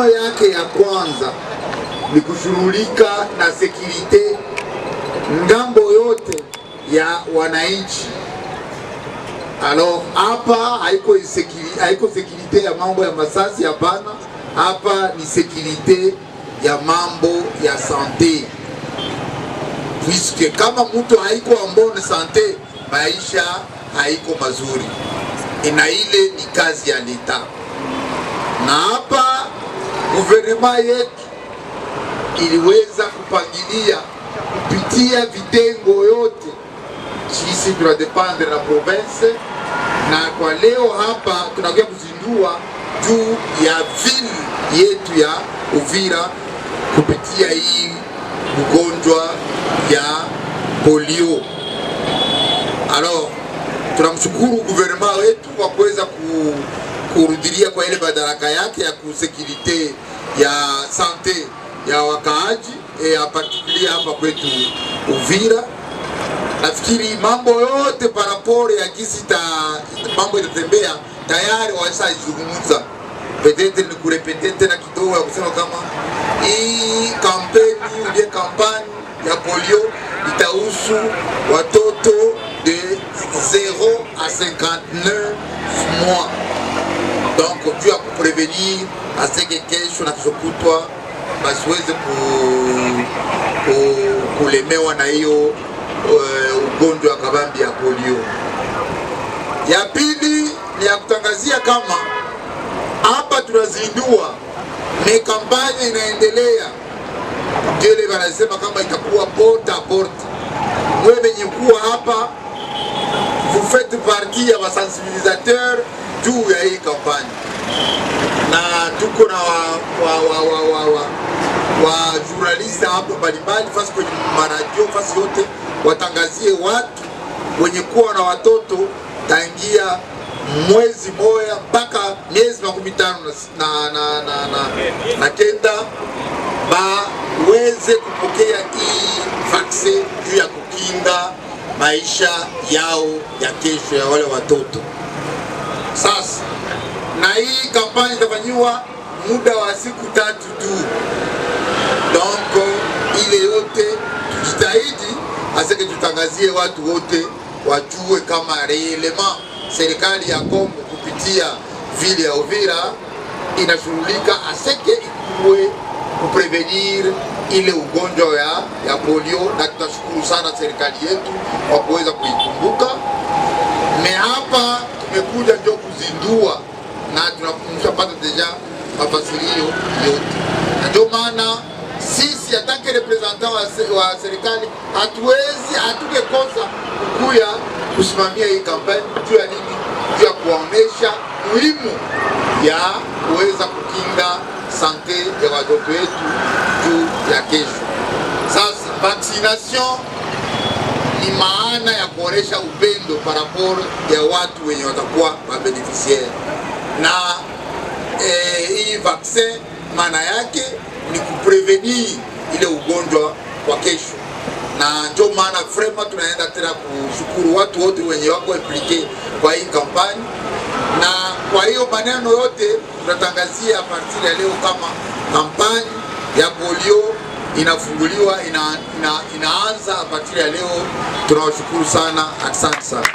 Yake ya kwanza ni kushughulika na sekirite ngambo yote ya wananchi. Alors hapa haiko sekirite ya mambo ya masasi, hapana. Hapa ni sekirite ya mambo ya sante, puisque kama mtu haiko en bonne sante, maisha haiko mazuri, na ile ni kazi ya leta. Na hapa guvernema yetu iliweza kupangilia kupitia vitengo yote. Sisi tunadependre na province, na kwa leo hapa tunakuja kuzindua juu ya ville yetu ya Uvira kupitia hii ugonjwa ya polio. Alors tunamshukuru guvernema wetu kwa kuweza kurudilia kwa ile madaraka yake ya kusekirite ya sante ya wakaaji en particulier hapa kwetu Uvira. Nafikiri mambo yote parapore ya kisi mambo itatembea tayari washazungumza. Peut-être ni kurepete tena kidogo ya kusema kama hii kampeni ya polio itahusu watoto de 0 à 59 mois. Donc juu ya kuprevenir aseke kesho na kesho kutwa basiweze kulemewa na hiyo ugonjwa wa kabambi ya polio. Ya pili ni ya kutangazia kama hapa tunazindua ni kampanya inaendelea, ndio wanasema kama itakuwa porte à porte. Mwe benye kuwa hapa vous faites partie ya sensibilisateur juu ya hii kampanya, na tuko na wa journalista hapa mbalimbali fasi kwenye maradio fasi yote, watangazie watu wenye kuwa na watoto tangia mwezi moja mpaka miezi 15 na kenda baweze kupokea hii vaccine juu ya kukinga maisha yao ya kesho ya wale watoto. Sasa na hii kampanya itafanywa muda wa siku 3 tu. Donc ile yote tujitahidi aseke tutangazie watu wote wajue kama reellement serikali ya Kongo kupitia vile ya Uvira inashughulika aseke ikuwe kuprevenir ile ugonjwa ya polio, na tunashukuru sana serikali yetu kwa kuweza kuikumbuka. Hapa tumekuja ndio kuzindua na tunapata deja mafasirio yote, na ndio maana sisi atake representant wa serikali hatukekosa kukuya kusimamia hii kampeni juu ya nini? Juu ya kuonesha muhimu ya kuweza kukinga sante ya watoto wetu juu ya kesho. Sasa vaccination ni maana ya kuonesha upendo par rapport ya watu wenye watakuwa mabeneficiaire, na hii vaccine maana yake ni kuprevenir ile ugonjwa kwa kesho. Na ndio maana vraiment tunaenda tena kushukuru watu wote wenye wako implike kwa hii kampani, na kwa hiyo maneno yote tunatangazia partir ya leo kama kampani ya polio inafunguliwa, inaanza partir ya leo. Tunawashukuru sana, asante sana.